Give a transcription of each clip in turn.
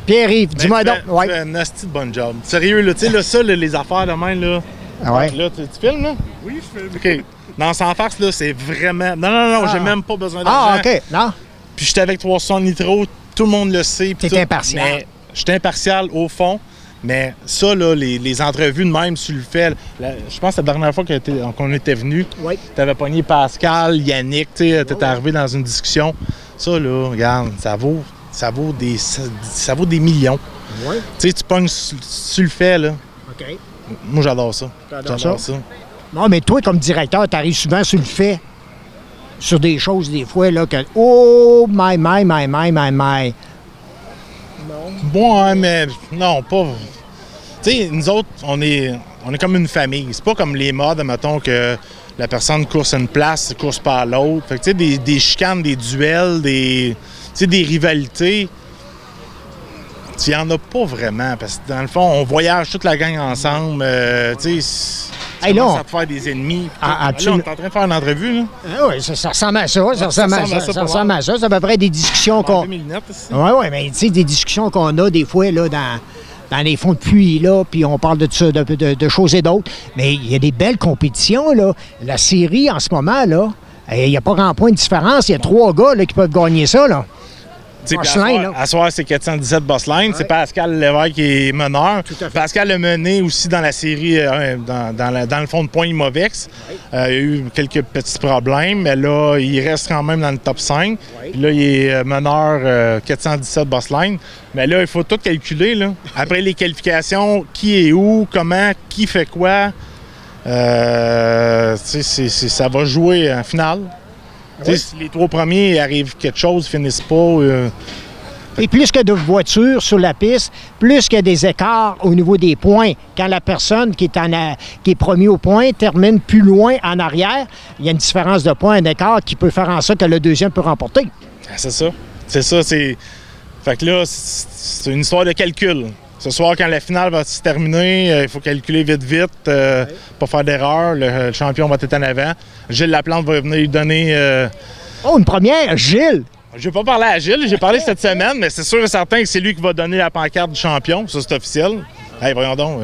Pierre-Yves, dis-moi donc. Tu fais un asti de bon job. Sérieux, là, tu sais, là, ça, là, les affaires de même, là. Ah ouais? Là, tu filmes, là? Oui, je fais. OK. Dans Sans farce, là, c'est vraiment... Non, j'ai même pas besoin d'argent. Ah, OK. Non? Puis j'étais avec 300 Nitro, tout le monde le sait. T'es impartial. Mais j'étais impartial, au fond. Mais ça, là, les entrevues de même, tu le fais. Je pense que la dernière fois qu'on était venu, Oui. tu avais pogné Pascal, Yannick, tu étais arrivé dans une discussion. Ça, là, regarde, ça vaut des millions. Oui. Tu sais, tu pognes sur le fait, là. OK. Moi, j'adore ça. J'adore ça? Non, mais toi, comme directeur, tu arrives souvent sur le fait, sur des choses, des fois, là, que... Oh, my. Non. Bon, hein, mais non, pas... Tu sais, nous autres, on est comme une famille. C'est pas comme les modes, mettons, que la personne course à une place, course pas à l'autre. Fait que, tu sais, des chicanes, des duels, des rivalités, il n'y en a pas vraiment. Parce que, dans le fond, on voyage toute la gang ensemble. Tu sais, Hey, là, ça te faire des ennemis. Ah, Là, on est en train de faire une entrevue, là. Ah oui, ça ressemble à ça. Ça ressemble à ça. C'est à peu près des discussions qu'on... Oui, mais tu sais, des discussions qu'on a des fois, là, dans les fonds de puits, là, puis on parle de choses et d'autres. Mais il y a des belles compétitions, là. La série, en ce moment, là, il n'y a pas grand point de différence. Il y a 3 gars, là, qui peuvent gagner ça, là. À soir, c'est 417 Bossline. Ouais. C'est Pascal Lévesque qui est meneur. Pascal a mené aussi dans la série, dans le fond de pointe Movex. Ouais. Il y a eu quelques petits problèmes, mais là, il reste quand même dans le top 5. Ouais. Puis là, il est meneur 417 Bossline. Mais là, il faut tout calculer, là. Après les qualifications, qui est où, comment, qui fait quoi. Ça va jouer en finale. Oui. Si les 3 premiers arrivent quelque chose, finissent pas. Et plus que de voitures sur la piste, plus qu'il y a des écarts au niveau des points. Quand la personne qui est premier au point termine plus loin en arrière, il y a une différence de points, un écart qui peut faire en sorte que le deuxième peut remporter. C'est ça. Fait que là, c'est une histoire de calcul. Ce soir, quand la finale va se terminer, il faut calculer vite, pas faire d'erreur. Le champion va être en avant. Gilles Laplante va venir lui donner... Oh, une première, Gilles! Je vais pas parler à Gilles, j'ai parlé cette semaine, mais c'est sûr et certain que c'est lui qui va donner la pancarte du champion. Ça, c'est officiel. Hey, voyons donc,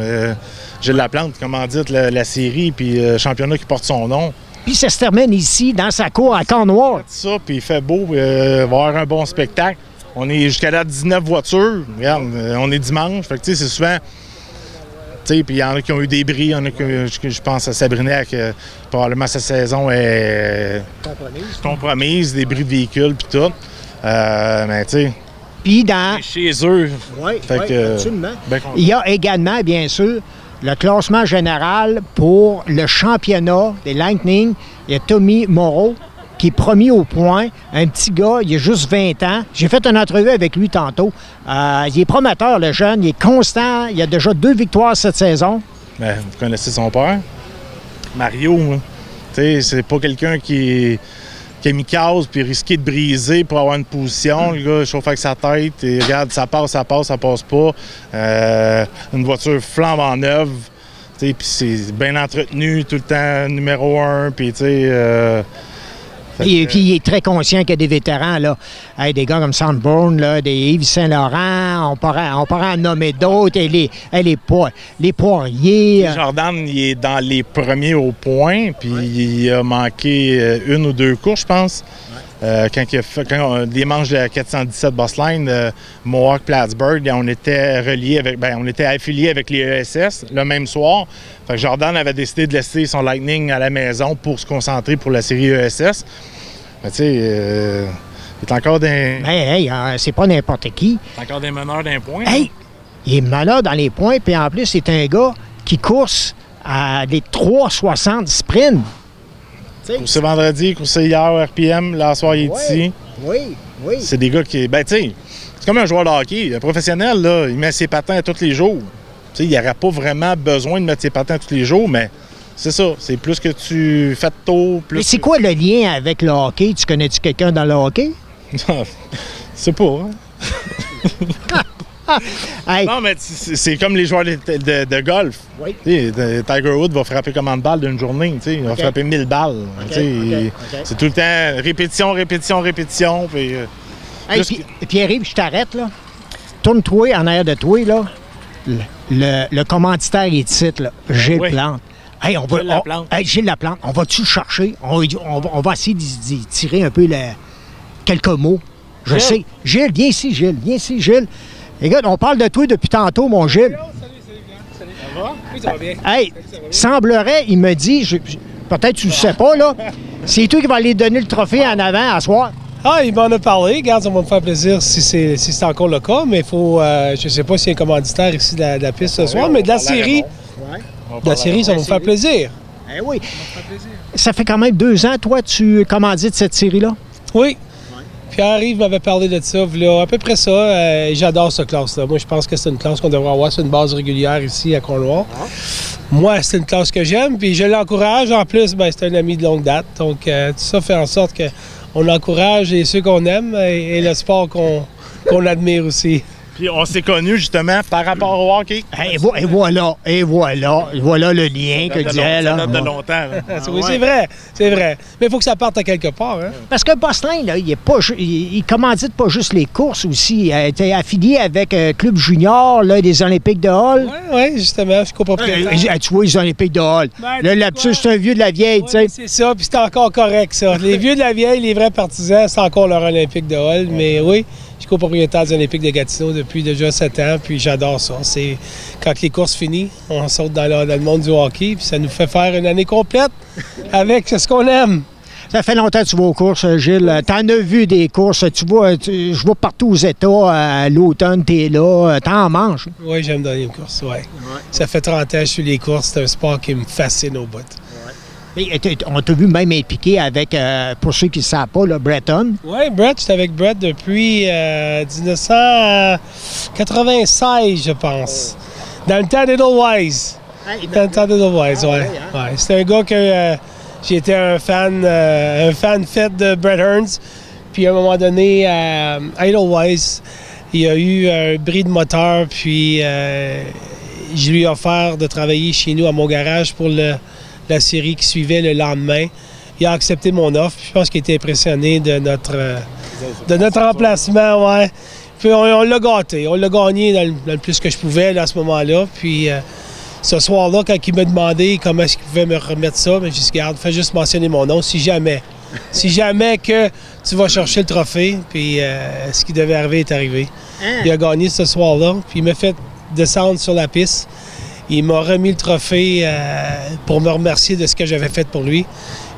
Gilles Laplante, commandite la série, puis le championnat qui porte son nom. Puis ça se termine ici, dans sa cour à Cornwall. Ça, puis il fait beau, il va y avoir un bon spectacle. On est jusqu'à là 19 voitures. Regarde, on est dimanche. Fait que, tu sais, c'est souvent... Tu sais, puis il y en a qui ont eu des bris. Il y en a qui, je pense à Sabrina, que probablement sa saison est... compromise, des bris de véhicules, puis tout. Mais, tu sais... Puis dans... Chez eux. Oui, absolument. Ben, il y a également, bien sûr, le classement général pour le championnat des Lightning. Il y a Tommy Moreau, qui est premier au point, un petit gars, il a juste 20 ans. J'ai fait une entrevue avec lui tantôt. Il est prometteur, le jeune, il est constant, il a déjà 2 victoires cette saison. Ben, vous connaissez son père? Mario, tu sais, c'est pas quelqu'un qui a mis case puis risqué de briser pour avoir une position. Le gars chauffe avec sa tête et regarde, ça passe pas. Une voiture flambant neuve, tu sais, puis c'est bien entretenu, tout le temps numéro 1, puis tu sais... Puis il est très conscient qu'il y a des vétérans, là. Hey, des gars comme Sanborn, là, des Yves Saint-Laurent, on pourrait en nommer d'autres, et les Poirier. Jordan, il est dans les premiers au point, puis il a manqué 1 ou 2 courses, je pense. Ouais. Quand les manches de la 417 Bossline, Mohawk, Plattsburgh, on était on était affiliés avec les ESS le même soir. Fait que Jordan avait décidé de laisser son Lightning à la maison pour se concentrer pour la série ESS. Mais tu sais, il est encore d'un... Hey, c'est pas n'importe qui. C'est encore des meneurs d'un point. Hey, il est meneur dans les points, puis en plus, c'est un gars qui course à des 3,60 sprints. Coursé vendredi, coursé hier au RPM, là, soir, il est ici. Oui. C'est des gars qui... Ben, tu sais, c'est comme un joueur de hockey. Un professionnel, là, il met ses patins tous les jours. Tu sais, il n'aurait pas vraiment besoin de mettre ses patins tous les jours, mais c'est ça. C'est plus que tu fais tôt, plus... Mais c'est quoi le lien avec le hockey? Tu connais-tu quelqu'un dans le hockey? C'est pas, hein? Hey. Non, mais c'est comme les joueurs de golf. Oui. Tiger Woods va frapper combien de balles d'une journée? Il va frapper 1000 balles. C'est tout le temps répétition, répétition, répétition. Puis, hey, Pierre-Yves, je t'arrête, là. Tourne-toi en arrière de toi, là. Le commanditaire est ici, là. Gilles Plante. Hey, Gilles Laplante, on va-tu le chercher? On va essayer d'y tirer un peu quelques mots. Je sais. Gilles, viens ici, Gilles. Viens ici, Gilles. Écoute, on parle de toi depuis tantôt, mon Gilles. Salut. Ça va? Oui, ça va bien. Hey, semblerait, il me dit, peut-être tu le sais pas, là, c'est toi qui vas aller donner le trophée en avant à soir. Ah, il m'en a parlé. Regarde, ça va me faire plaisir si c'est encore le cas, mais il faut. Je sais pas s'il y a un commanditaire ici de la piste ce soir, mais de la série. De la série, ça va me faire plaisir. Eh oui. Ça fait quand même 2 ans, toi, tu commandites cette série-là? Oui. Pierre-Yves m'avait parlé de ça, là, à peu près ça. J'adore cette classe-là. Moi, je pense que c'est une classe qu'on devrait avoir. C'est une base régulière ici à Cornwall. Moi, c'est une classe que j'aime, puis je l'encourage. En plus, c'est un ami de longue date. Donc, tout ça fait en sorte qu'on encourage ceux qu'on aime et le sport qu'on admire aussi. Puis on s'est connus justement par rapport au hockey. Et voilà le lien que disait là. Ça date de longtemps. Là. Oui, c'est vrai. Mais il faut que ça parte à quelque part. Hein? Parce que Bosselin, là, il commandite pas juste les courses aussi. Il était affilié avec Club Junior là, des Olympiques de Hall. Oui, justement, je suis copropriétaire. Tu vois, les Olympiques de Hall. Le lapsus, c'est un vieux de la vieille, tu sais. C'est ça, puis c'est encore correct, ça. Les vieux de la vieille, les vrais partisans, c'est encore leur Olympique de Hall. Mais oui, je suis copropriétaire des Olympiques de Gatineau depuis déjà 7 ans, puis j'adore ça. C'est quand les courses finissent, on saute dans le monde du hockey, puis ça nous fait faire une année complète avec ce qu'on aime. Ça fait longtemps que tu vas aux courses, Gilles. T'en as vu des courses. Je vois partout aux États, à l'automne, t'es là. T'en manges. Oui, j'aime donner une course, oui. Ça fait 30 ans que je suis les courses. C'est un sport qui me fascine au bout. On t'a vu même impliqué avec, pour ceux qui ne savent pas, là, Breton. Oui, Brett, j'étais avec Brett depuis 1996, je pense. Dans le temps d'Edelweiss. Dans le temps d'Edelweiss, oui. C'était un gars que j'étais un fan fait de Brett Hearns. Puis à un moment donné, à Edelweiss, il y a eu un bris de moteur, puis je lui ai offert de travailler chez nous à mon garage pour la série qui suivait le lendemain. Il a accepté mon offre. Je pense qu'il était impressionné de notre emplacement. Ouais. Puis on l'a gâté. On l'a gagné dans le plus que je pouvais là, à ce moment-là. Puis ce soir-là, quand il m'a demandé comment est-ce qu'il pouvait me remettre ça, j'ai dit, garde, fais juste mentionner mon nom. Si jamais que tu vas chercher le trophée, puis ce qui devait arriver est arrivé. Il a gagné ce soir-là, puis il m'a fait descendre sur la piste. Il m'a remis le trophée pour me remercier de ce que j'avais fait pour lui.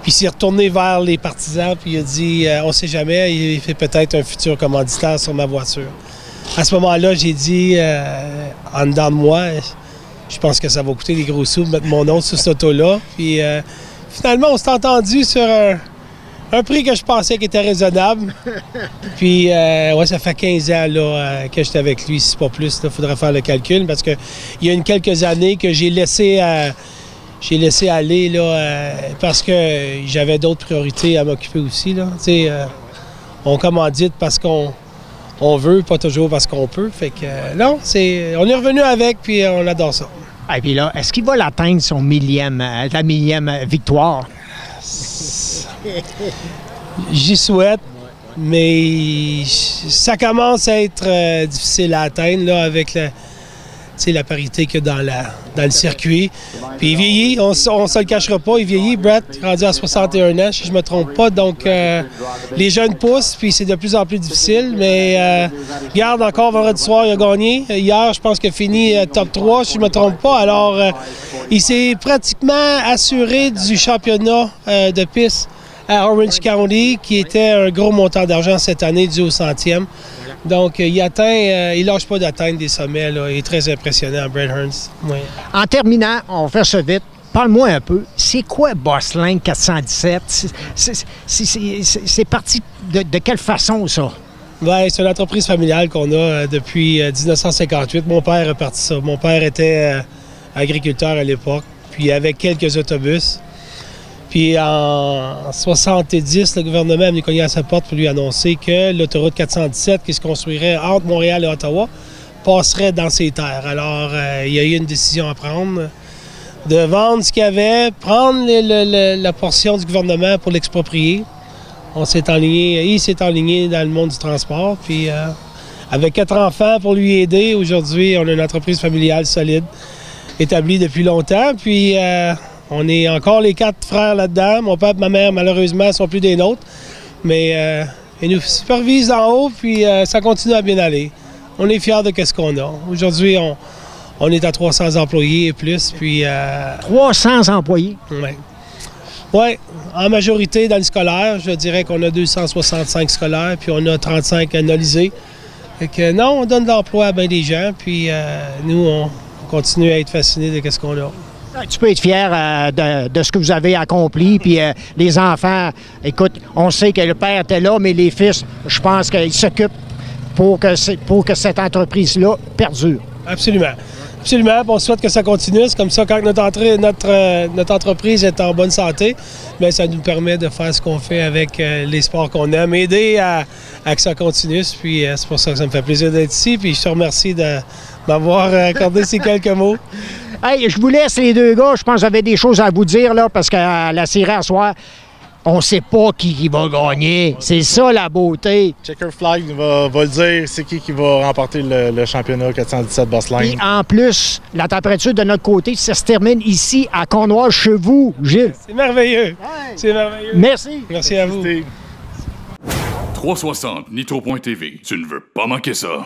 Puis il s'est retourné vers les partisans, puis il a dit on ne sait jamais, il fait peut-être un futur commanditaire sur ma voiture. À ce moment-là, j'ai dit en dedans de moi, je pense que ça va coûter des gros sous de mettre mon nom sur cette auto-là. Puis finalement, on s'est entendu sur un prix que je pensais qui était raisonnable. Puis, ça fait 15 ans là, que j'étais avec lui, si c'est pas plus. Il faudrait faire le calcul parce qu'il y a quelques années que j'ai laissé aller là, parce que j'avais d'autres priorités à m'occuper aussi. Là. On commandite parce qu'on veut, pas toujours parce qu'on peut. Fait que non, on est revenu avec, puis on adore ça. Et puis là, est-ce qu'il va l'atteindre sa millième victoire? J'y souhaite, mais ça commence à être difficile à atteindre là, avec la parité qu'il y a dans le circuit. Puis il vieillit, on ne se le cachera pas, il vieillit. Brett, rendu à 61 ans, si je ne me trompe pas. Donc, les jeunes poussent, puis c'est de plus en plus difficile. Mais regarde, encore vendredi soir, il a gagné. Hier, je pense qu'il a fini top 3, si je ne me trompe pas. Alors, il s'est pratiquement assuré du championnat de piste à Orange County, qui était un gros montant d'argent cette année dû au 100e. Donc, il lâche pas d'atteindre des sommets. Là. Il est très impressionnant, Brett Hearns. Oui. En terminant, on va faire ça vite. Parle-moi un peu. C'est quoi Bosselin 417? C'est parti de quelle façon, ça? Bien, c'est une entreprise familiale qu'on a depuis 1958. Mon père a parti ça. Mon père était agriculteur à l'époque, puis avec quelques autobus. Puis en 70, le gouvernement a venu cogner à sa porte pour lui annoncer que l'autoroute 417 qui se construirait entre Montréal et Ottawa passerait dans ses terres. Alors, il y a eu une décision à prendre de vendre ce qu'il y avait, prendre la portion du gouvernement pour l'exproprier. Il s'est enligné dans le monde du transport. Puis, avec 4 enfants pour lui aider, aujourd'hui, on a une entreprise familiale solide, établie depuis longtemps. Puis, on est encore les 4 frères là-dedans. Mon père et ma mère, malheureusement, ne sont plus des nôtres. Mais ils nous supervisent d'en haut, puis ça continue à bien aller. On est fiers de ce qu'on a. Aujourd'hui, on est à 300 employés et plus. Puis, 300 employés? Oui. Oui, en majorité dans le scolaire. Je dirais qu'on a 265 scolaires, puis on a 35 analysés. Fait que non, on donne de l'emploi à bien des gens, puis nous, on continue à être fascinés de ce qu'on a. Tu peux être fier de ce que vous avez accompli, puis les enfants, écoute, on sait que le père était là, mais les fils, je pense qu'ils s'occupent pour que cette entreprise-là perdure. Absolument. Absolument. On souhaite que ça continue. C'est comme ça, quand notre entreprise est en bonne santé, bien, ça nous permet de faire ce qu'on fait avec les sports qu'on aime, aider à que ça continue. Puis c'est pour ça que ça me fait plaisir d'être ici. Puis je te remercie de m'avoir accordé ces quelques mots. Hey, je vous laisse les deux gars. Je pense que j'avais des choses à vous dire, là, parce qu'à la série à soir, on ne sait pas qui va gagner. C'est ça, la beauté. Checker Flag va le dire, c'est qui va remporter le championnat 417 Bossline. Et en plus, la température de notre côté, ça se termine ici à Cornwall, chez vous, Gilles. C'est merveilleux. Ouais. C'est merveilleux. Merci. Merci à vous. 360 Nitro.tv. Tu ne veux pas manquer ça.